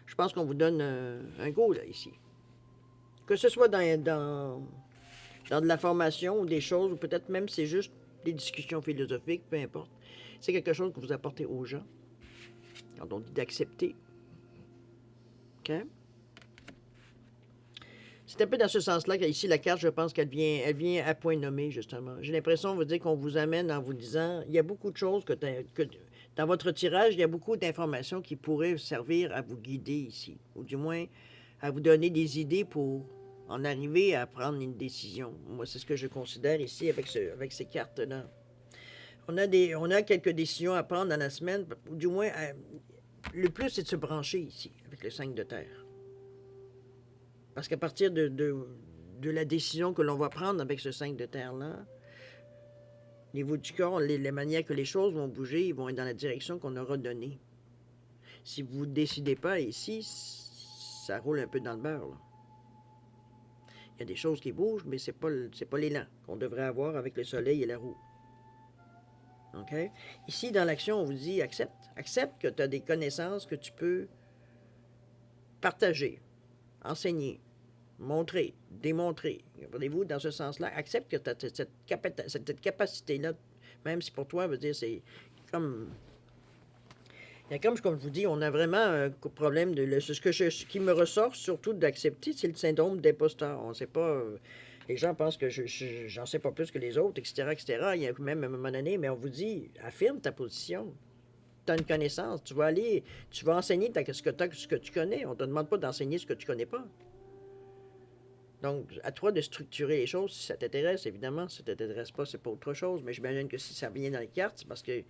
S1: Je pense qu'on vous donne un go, là, ici. Que ce soit dans de la formation ou des choses, ou peut-être même c'est juste des discussions philosophiques, peu importe. C'est quelque chose que vous apportez aux gens. Quand on dit d'accepter. OK? C'est un peu dans ce sens-là qu'ici, la carte, je pense qu'elle vient à point nommé, justement. J'ai l'impression, vous dire qu'on vous amène en vous disant, il y a beaucoup de choses que dans votre tirage, il y a beaucoup d'informations qui pourraient servir à vous guider ici, ou du moins à vous donner des idées pour en arriver à prendre une décision. Moi, c'est ce que je considère ici avec ces cartes-là. On a quelques décisions à prendre dans la semaine, ou du moins, le plus, c'est de se brancher ici, avec le 5 de terre. Parce qu'à partir de la décision que l'on va prendre avec ce 5 de terre-là, au niveau du corps, les manières que les choses vont bouger, ils vont être dans la direction qu'on aura donnée. Si vous ne décidez pas ici, ça roule un peu dans le beurre, là. Il y a des choses qui bougent, mais c'est pas l'élan qu'on devrait avoir avec le soleil et la roue. OK? Ici, dans l'action, on vous dit accepte. Accepte que tu as des connaissances que tu peux partager, enseigner. montrer, démontrer. Comprenez-vous, dans ce sens-là, accepte que tu as cette capacité-là, même si pour toi, veut dire, c'est comme... Il y a comme je vous dis, on a vraiment un problème de... ce qui me ressort surtout d'accepter, c'est le syndrome d'imposteur. On ne sait pas... les gens pensent que j'en sais pas plus que les autres, etc., etc. Il y a même à un moment donné, mais on vous dit, affirme ta position. Tu as une connaissance, tu vas enseigner ce que tu connais. On ne te demande pas d'enseigner ce que tu connais pas. Donc, à toi de structurer les choses si ça t'intéresse, évidemment. Si ça ne t'intéresse pas, c'est pas autre chose. Mais j'imagine que si ça vient dans les cartes, c'est parce que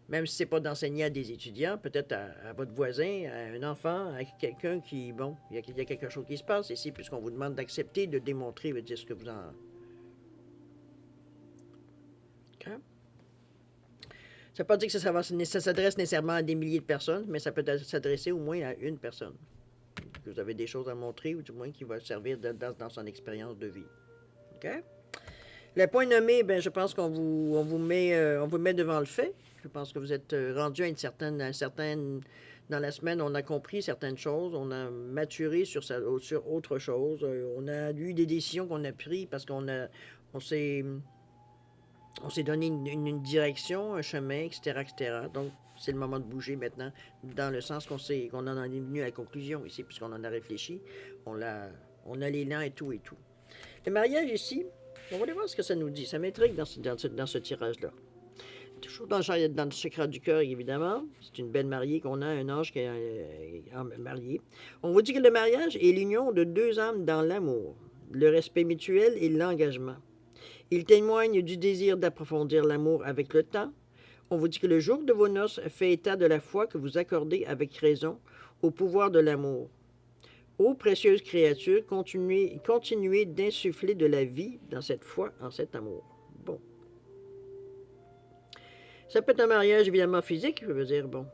S1: même si c'est pas d'enseigner à des étudiants, peut-être à votre voisin, à un enfant, à quelqu'un qui, bon, il y a quelque chose qui se passe ici, puisqu'on vous demande d'accepter, de démontrer, veut dire ce que vous en... OK? Ça ne veut pas dire que ça s'adresse nécessairement à des milliers de personnes, mais ça peut s'adresser au moins à une personne. Que vous avez des choses à montrer, ou du moins qui va servir dans son expérience de vie. OK? Le point nommé, ben, je pense on vous met devant le fait. Je pense que vous êtes rendu à une certaine... Dans la semaine, on a compris certaines choses, on a maturé sur autre chose, on a eu des décisions qu'on a prises parce on s'est donné une direction, un chemin, etc., etc. Donc, c'est le moment de bouger maintenant, dans le sens qu'on en est venu à la conclusion ici, puisqu'on en a réfléchi, on a l'élan et tout et tout. Le mariage ici, on va aller voir ce que ça nous dit. Ça m'intrigue dans ce tirage-là. Toujours dans le chakra du cœur, évidemment. C'est une belle mariée qu'on a, un ange qui est marié. On vous dit que le mariage est l'union de deux âmes dans l'amour, le respect mutuel et l'engagement. Il témoigne du désir d'approfondir l'amour avec le temps. On vous dit que le jour de vos noces fait état de la foi que vous accordez avec raison au pouvoir de l'amour. Ô précieuse créature, continuez d'insuffler de la vie dans cette foi, en cet amour. Bon. Ça peut être un mariage évidemment physique, je veux dire, bon.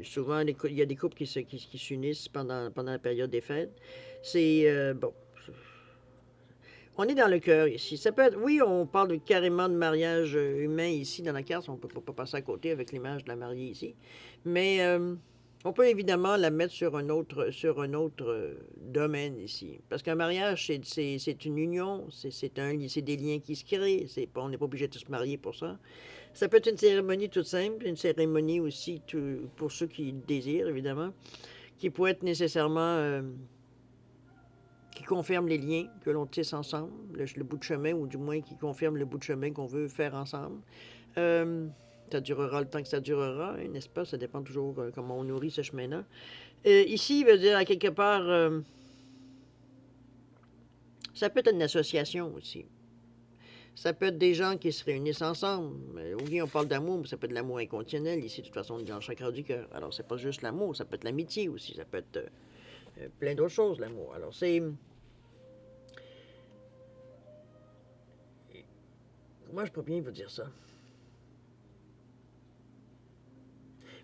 S1: Souvent, il y a des couples qui s'unissent pendant la période des fêtes. C'est, bon, on est dans le cœur ici. Ça peut être, oui, on parle carrément de mariage humain ici dans la carte. On ne peut pas passer à côté avec l'image de la mariée ici. Mais on peut évidemment la mettre sur un autre domaine ici. Parce qu'un mariage, c'est une union, c'est des liens qui se créent. On n'est pas obligé de se marier pour ça. Ça peut être une cérémonie toute simple, une cérémonie aussi pour ceux qui désirent, évidemment, qui peut être nécessairement... qui confirme les liens que l'on tisse ensemble, le bout de chemin, ou du moins qui confirme le bout de chemin qu'on veut faire ensemble. Ça durera le temps que ça durera, hein, n'est-ce pas? Ça dépend toujours comment on nourrit ce chemin-là. Ici, il veut dire, à quelque part, ça peut être une association aussi. Ça peut être des gens qui se réunissent ensemble. Oui, on parle d'amour, mais ça peut être de l'amour inconditionnel. Ici, de toute façon, on est dans le chakra du cœur. Alors, c'est pas juste l'amour, ça peut être l'amitié aussi. Ça peut être plein d'autres choses, l'amour. Alors, c'est... Moi, je peux bien vous dire ça.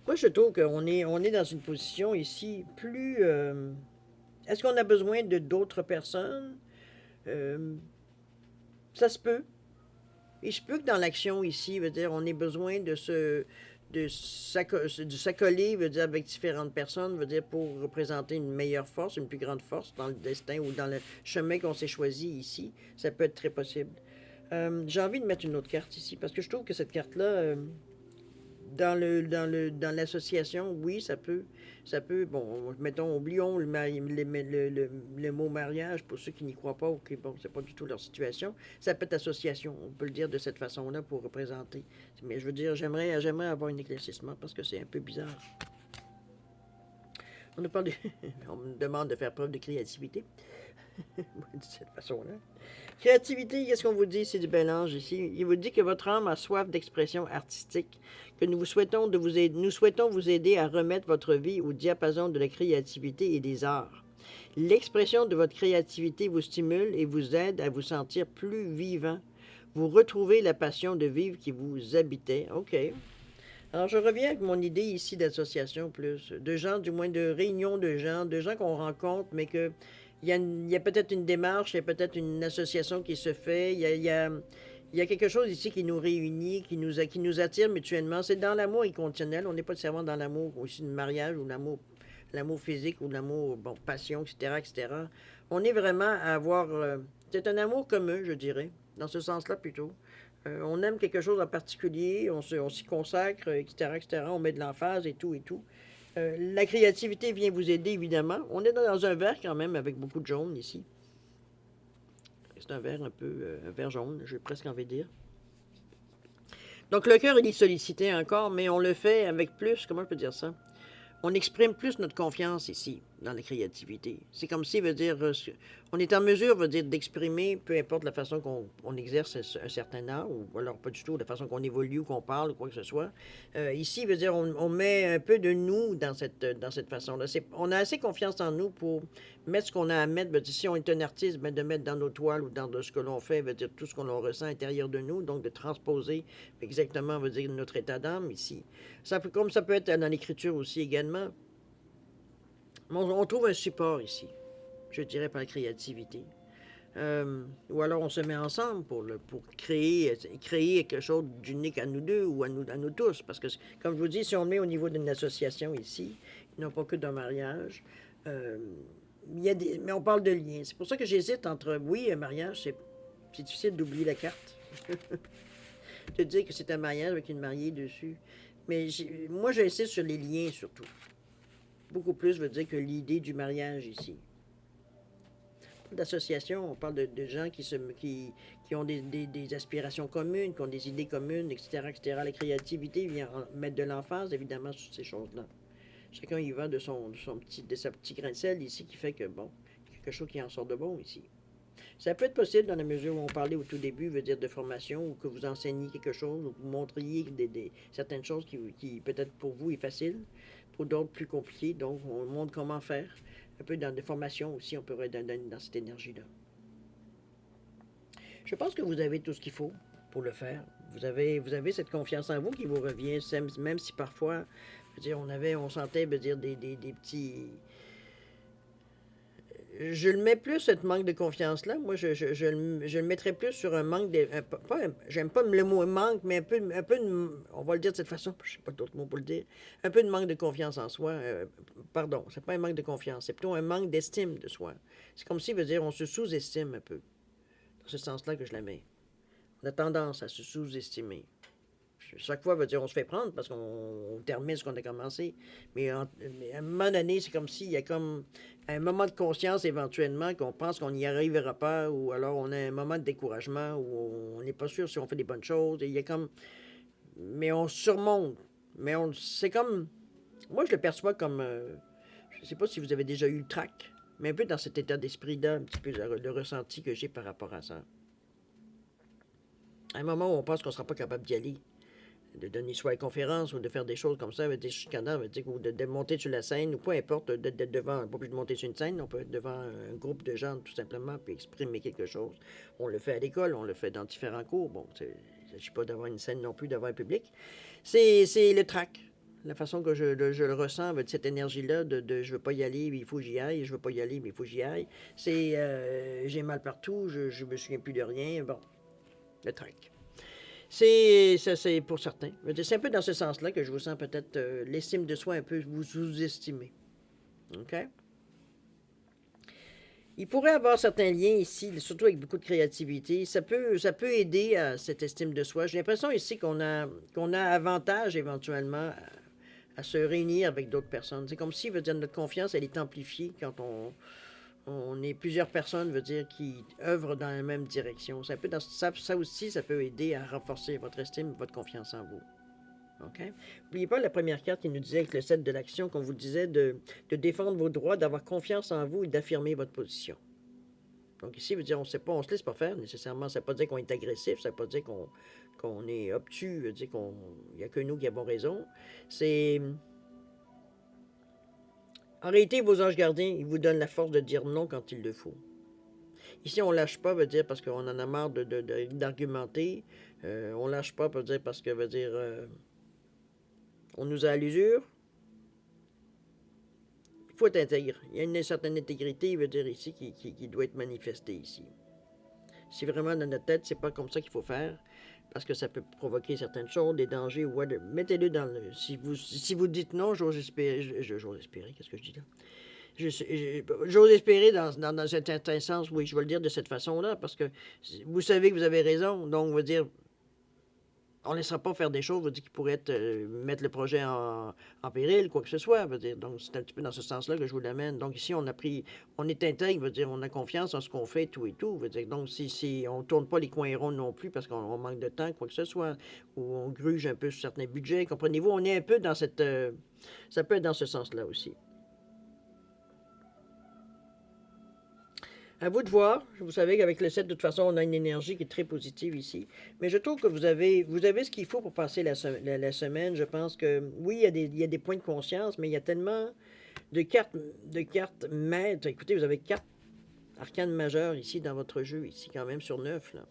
S1: Moi, je trouve qu'on est dans une position ici plus... Est-ce qu'on a besoin de d'autres personnes? Ça se peut. Il se peut que dans l'action ici, veut dire, on ait besoin de s'accoler, veut dire, avec différentes personnes, veut dire, pour représenter une meilleure force, une plus grande force dans le destin ou dans le chemin qu'on s'est choisi ici. Ça peut être très possible. J'ai envie de mettre une autre carte ici, parce que je trouve que cette carte-là, dans l'association, oui, ça peut, bon, mettons, oublions le mot mariage pour ceux qui n'y croient pas ou qui, bon, c'est pas du tout leur situation. Ça peut être association, on peut le dire de cette façon-là pour représenter. Mais je veux dire, j'aimerais avoir un éclaircissement parce que c'est un peu bizarre. On me demande de faire preuve de créativité. De cette façon-là. Créativité, qu'est-ce qu'on vous dit? C'est du bel ange ici. Il vous dit que votre âme a soif d'expression artistique, que nous souhaitons vous aider à remettre votre vie au diapason de la créativité et des arts. L'expression de votre créativité vous stimule et vous aide à vous sentir plus vivant. Vous retrouvez la passion de vivre qui vous habitait. OK. Alors, je reviens avec mon idée ici d'association plus, de gens, du moins de réunions de gens qu'on rencontre, mais que il y a peut-être une démarche, il y a peut-être une association qui se fait, il y a quelque chose ici qui nous réunit, qui nous attire mutuellement. C'est dans l'amour inconditionnel. On n'est pas seulement dans l'amour aussi du mariage ou l'amour l'amour physique ou l'amour, bon, passion, etc., etc. On est vraiment à avoir... c'est un amour commun, je dirais, dans ce sens-là plutôt. On aime quelque chose en particulier, on s'y consacre, etc., etc. On met de l'emphase et tout et tout. La créativité vient vous aider, évidemment. On est dans un verre quand même avec beaucoup de jaune ici. C'est un verre un peu, un verre jaune, j'ai presque envie de dire. Donc le cœur, il est sollicité encore, mais on le fait avec plus, comment je peux dire ça? On exprime plus notre confiance ici, dans la créativité. C'est comme si, veut dire, on est en mesure, veut dire, d'exprimer, peu importe la façon qu'on exerce un certain art, ou alors pas du tout, la façon qu'on évolue, ou qu'on parle, ou quoi que ce soit. Ici, veut dire, on met un peu de nous dans cette façon-là. On a assez confiance en nous pour mettre ce qu'on a à mettre. Veut dire, si on est un artiste, ben, de mettre dans nos toiles ou dans ce que l'on fait, veut dire, tout ce qu'on ressent à l'intérieur de nous, donc de transposer exactement, veut dire, notre état d'âme ici. Comme ça peut être dans l'écriture aussi également. On trouve un support ici, je dirais, par la créativité. Ou alors on se met ensemble pour créer quelque chose d'unique à nous deux ou à nous tous. Parce que, comme je vous dis, si on le met au niveau d'une association ici, non pas que d'un mariage, euh, mais on parle de liens. C'est pour ça que j'hésite entre, oui, un mariage, c'est difficile d'oublier la carte. De dire que c'est un mariage avec une mariée dessus. Mais moi, j'insiste sur les liens surtout. Beaucoup plus, veut dire, que l'idée du mariage ici. D'association, on parle de gens qui ont des aspirations communes, qui ont des idées communes, etc., etc. La créativité vient mettre de l'emphase, évidemment, sur ces choses-là. Chacun y va de sa petit grain de sel ici qui fait que, bon, quelque chose qui en sort de bon ici. Ça peut être possible dans la mesure où on parlait au tout début, veut dire de formation, ou que vous enseigniez quelque chose, ou que vous montriez certaines choses qui peut-être pour vous est facile, pour d'autres plus compliquées. Donc, on montre comment faire. Un peu dans des formations aussi, on pourrait être dans cette énergie-là. Je pense que vous avez tout ce qu'il faut pour le faire. Vous avez cette confiance en vous qui vous revient, même si parfois, je veux dire, on sentait, veut dire, des petits... Je le mets plus, ce manque de confiance-là. Moi, je le mettrais plus sur un manque de... j'aime pas le mot manque, mais on va le dire de cette façon, je sais pas d'autres mots pour le dire, un peu de manque de confiance en soi. Pardon, c'est pas un manque de confiance, c'est plutôt un manque d'estime de soi. C'est comme si, veut dire, on se sous-estime un peu. Dans ce sens-là que je la mets. On a tendance à se sous-estimer. Chaque fois, veut dire, on se fait prendre parce qu'on termine ce qu'on a commencé. Mais à un moment donné, c'est comme s'il y a comme un moment de conscience éventuellement qu'on pense qu'on n'y arrivera pas, ou alors on a un moment de découragement où on n'est pas sûr si on fait des bonnes choses. Et il y a comme... Mais on surmonte. C'est comme... Moi, je le perçois comme... je ne sais pas si vous avez déjà eu le trac, mais un peu dans cet état d'esprit-là, un petit peu le ressenti que j'ai par rapport à ça. À un moment où on pense qu'on ne sera pas capable d'y aller, de donner soit une conférence ou de faire des choses comme ça, des chicanants, ou de monter sur la scène, ou peu importe, d'être devant, pas plus de monter sur une scène, on peut être devant un groupe de gens tout simplement, puis exprimer quelque chose. On le fait à l'école, on le fait dans différents cours. Bon, il ne s'agit pas d'avoir une scène non plus devant un public. C'est le trac. La façon que je le ressens avec cette énergie-là de je veux pas y aller, mais il faut que j'y aille, je veux pas y aller, mais il faut que j'y aille. C'est j'ai mal partout, je me souviens plus de rien. Bon, le trac. C'est pour certains. C'est un peu dans ce sens-là que je vous sens peut-être l'estime de soi un peu vous sous-estimer. OK? Il pourrait y avoir certains liens ici, surtout avec beaucoup de créativité. Ça peut aider à cette estime de soi. J'ai l'impression ici qu'on a avantage éventuellement à se réunir avec d'autres personnes. C'est comme si, veut dire, notre confiance, elle est amplifiée quand on est plusieurs personnes, veut dire, qui œuvrent dans la même direction. Ça aussi, ça peut aider à renforcer votre estime, votre confiance en vous. OK? N'oubliez pas la première carte qui nous disait avec le 7 de l'action, qu'on vous disait de défendre vos droits, d'avoir confiance en vous et d'affirmer votre position. Donc ici, veut dire, on se laisse pas faire nécessairement. Ça ne veut pas dire qu'on est agressif, ça ne veut pas dire qu'on est obtus, ça veut dire qu'il n'y a que nous qui avons raison. C'est... En réalité, vos anges gardiens, ils vous donnent la force de dire non quand il le faut. Ici, on lâche pas, veut dire, parce qu'on en a marre d'argumenter. On lâche pas, veut dire, parce que, veut dire, on nous a à l'usure. Il faut être intègre. Il y a une certaine intégrité, veut dire, ici, qui doit être manifestée ici. Si vraiment dans notre tête, c'est pas comme ça qu'il faut faire, parce que ça peut provoquer certaines choses, des dangers, ou whatever. Mettez-le dans le... Si vous dites non, j'ose espérer... J'ose espérer, qu'est-ce que je dis là? J'ose espérer dans cet sens, oui, je vais le dire de cette façon-là, parce que vous savez que vous avez raison, donc on va dire, on ne laissera pas faire des choses qui pourraient mettre le projet en péril, quoi que ce soit. Veut dire. Donc c'est un petit peu dans ce sens-là que je vous l'amène. Donc ici, on est intègre, veut dire, on a confiance en ce qu'on fait, tout et tout. Veut dire. Donc si on ne tourne pas les coins ronds non plus parce qu'on manque de temps, quoi que ce soit, ou on gruge un peu sur certains budgets, comprenez-vous, on est un peu dans cette... ça peut être dans ce sens-là aussi. À vous de voir. Vous savez qu'avec le 7, de toute façon, on a une énergie qui est très positive ici. Mais je trouve que vous avez ce qu'il faut pour passer la semaine. Je pense que, oui, il y a des points de conscience, mais il y a tellement de cartes maîtres. Écoutez, vous avez 4 arcanes majeures ici dans votre jeu, ici, quand même, sur 9, là.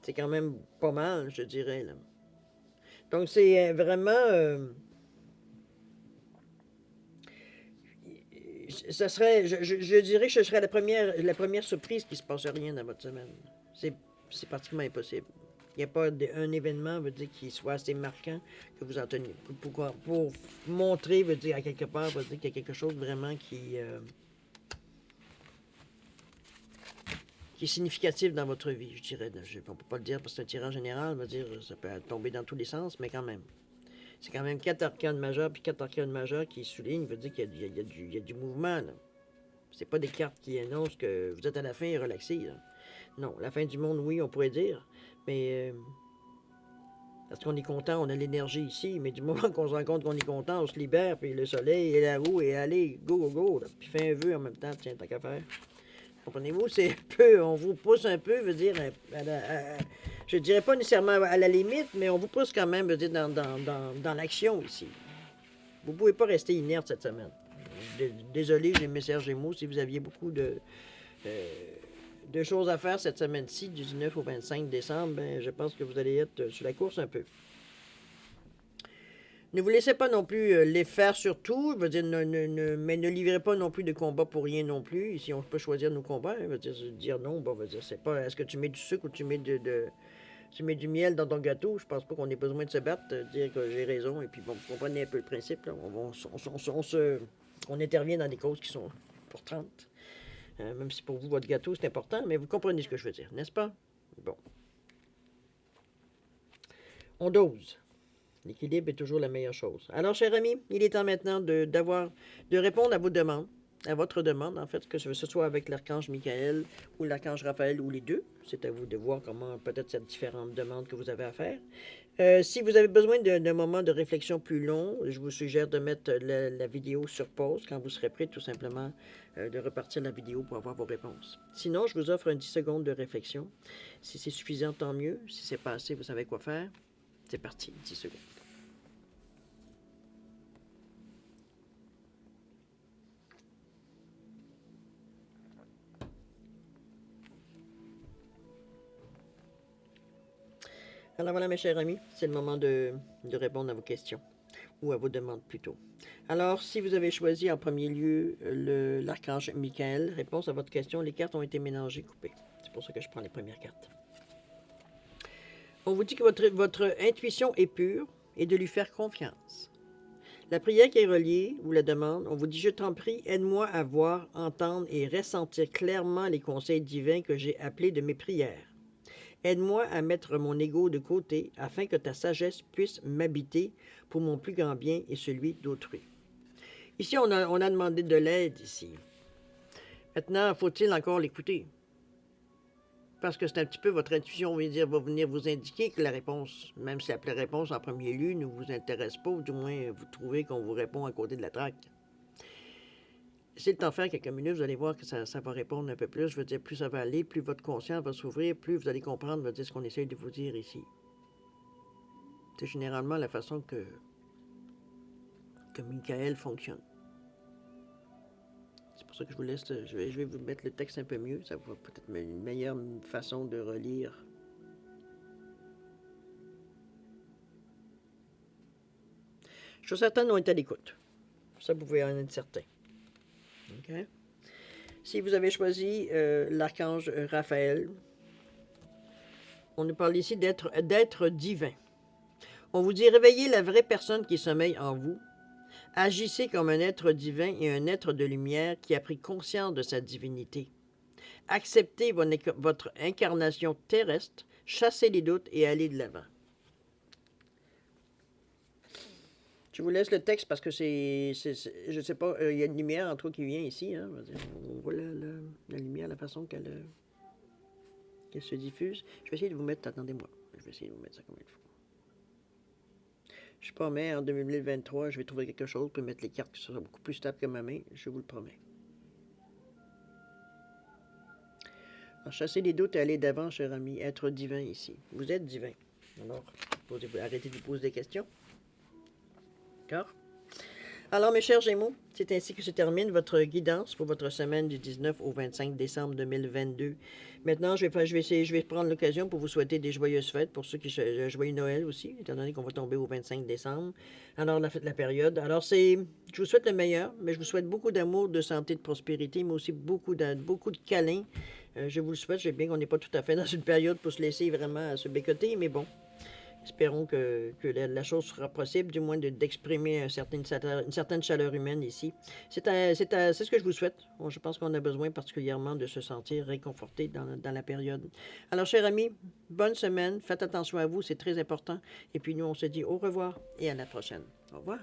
S1: C'est quand même pas mal, je dirais, là. Donc, c'est vraiment... ça serait, je dirais que ce serait la première surprise qu'il ne se passe rien dans votre semaine. C'est pratiquement impossible. Il n'y a pas un événement veut dire, qui soit assez marquant que vous en teniez. Pour montrer, veut dire, à quelque part, veut dire qu'il y a quelque chose vraiment qui est significatif dans votre vie, je dirais. On ne peut pas le dire parce que c'est un tirage général, veut dire, ça peut tomber dans tous les sens, mais quand même. C'est quand même 4 arcanes majeures, puis 4 arcanes majeures qui soulignent, veut dire qu'il y a du mouvement, là. C'est pas des cartes qui annoncent que vous êtes à la fin et relaxé, là. Non, la fin du monde, oui, on pourrait dire, mais parce qu'on est content, on a l'énergie ici, mais du moment qu'on se rend compte qu'on est content, on se libère, puis le soleil est la roue, et allez, go, go, go, là, puis fait un vœu en même temps, tiens, tant qu'à faire. Comprenez-vous, c'est un peu, on vous pousse un peu, veut dire, je dirais pas nécessairement à la limite, mais on vous pousse quand même, veut dire, dans l'action ici. Vous pouvez pas rester inerte cette semaine. Désolé, j'ai messages Gémeaux, si vous aviez beaucoup de choses à faire cette semaine-ci, du 19 au 25 décembre, ben, je pense que vous allez être sur la course un peu. Ne vous laissez pas non plus les faire sur tout, veut dire, mais ne livrez pas non plus de combat pour rien non plus. Ici, on peut choisir nos combats, veut dire non, bon, veut dire, c'est pas, est-ce que tu mets du sucre ou tu mets tu mets du miel dans ton gâteau, je pense pas qu'on ait besoin de se battre, dire que j'ai raison, et puis bon, vous comprenez un peu le principe, là. On intervient dans des causes qui sont importantes. Même si pour vous, votre gâteau, c'est important, mais vous comprenez ce que je veux dire, n'est-ce pas? Bon. On dose. L'équilibre est toujours la meilleure chose. Alors, cher ami, il est temps maintenant de répondre à vos demandes, à votre demande, en fait, que ce soit avec l'archange Michael ou l'archange Raphaël ou les deux. C'est à vous de voir comment peut-être cette différente demande que vous avez à faire. Si vous avez besoin d'un moment de réflexion plus long, je vous suggère de mettre la vidéo sur pause quand vous serez prêt, tout simplement, de repartir la vidéo pour avoir vos réponses. Sinon, je vous offre un 10 secondes de réflexion. Si c'est suffisant, tant mieux. Si c'est pas assez, vous savez quoi faire. C'est parti, 10 secondes. Alors voilà, mes chers amis, c'est le moment de répondre à vos questions, ou à vos demandes plutôt. Alors, si vous avez choisi en premier lieu l'archange Michael, réponse à votre question, les cartes ont été mélangées, coupées. C'est pour ça que je prends les premières cartes. On vous dit que votre intuition est pure et de lui faire confiance. La prière qui est reliée, ou la demande, on vous dit, je t'en prie, aide-moi à voir, entendre et ressentir clairement les conseils divins que j'ai appelés de mes prières. Aide-moi à mettre mon ego de côté afin que ta sagesse puisse m'habiter pour mon plus grand bien et celui d'autrui. Ici, on a demandé de l'aide ici. Maintenant, faut-il encore l'écouter? Parce que c'est un petit peu votre intuition, va venir vous indiquer que la réponse, même si la réponse en premier lieu ne vous intéresse pas, ou du moins vous trouvez qu'on vous répond à côté de la traque. C'est le temps de faire quelques minutes, vous allez voir que ça va répondre un peu plus. Je veux dire, plus ça va aller, plus votre conscience va s'ouvrir, plus vous allez comprendre ce qu'on essaye de vous dire ici. C'est généralement la façon que Michael fonctionne. C'est pour ça que je vous laisse, je vais vous mettre le texte un peu mieux, ça va peut-être une meilleure façon de relire. Je suis certain qu'on est à l'écoute. Ça, vous pouvez en être certain. OK? Si vous avez choisi l'archange Raphaël, On nous parle ici d'être divin. On vous dit réveillez la vraie personne qui sommeille en vous. Agissez comme un être divin et un être de lumière qui a pris conscience de sa divinité. Acceptez votre incarnation terrestre, chassez les doutes et allez de l'avant. Je vous laisse le texte parce que je ne sais pas, il y a une lumière en tout qui vient ici. Hein. On voit la lumière, la façon qu'elle se diffuse. Je vais essayer de vous mettre, attendez-moi, je vais essayer de vous mettre ça comme il faut. Je promets, en 2023, je vais trouver quelque chose pour mettre les cartes qui seront beaucoup plus stables que ma main, je vous le promets. Alors, chasser les doutes et aller d'avant, cher ami, être divin ici. Vous êtes divin. Alors, arrêtez de vous poser des questions. D'accord? Alors, mes chers Gémeaux, c'est ainsi que se termine votre guidance pour votre semaine du 19 au 25 décembre 2022. Maintenant, je vais prendre l'occasion pour vous souhaiter des joyeuses fêtes, pour ceux qui joyeux Noël aussi, étant donné qu'on va tomber au 25 décembre. Alors, la période. Alors, je vous souhaite le meilleur, mais je vous souhaite beaucoup d'amour, de santé, de prospérité, mais aussi beaucoup de câlins. Je vous le souhaite. Je sais bien qu'on n'est pas tout à fait dans une période pour se laisser vraiment se bécoter, mais bon. Espérons que la chose sera possible, du moins d'exprimer une certaine chaleur humaine ici. C'est ce que je vous souhaite. Bon, je pense qu'on a besoin particulièrement de se sentir réconforté dans la période. Alors, chers amis, bonne semaine. Faites attention à vous, c'est très important. Et puis nous, on se dit au revoir et à la prochaine. Au revoir.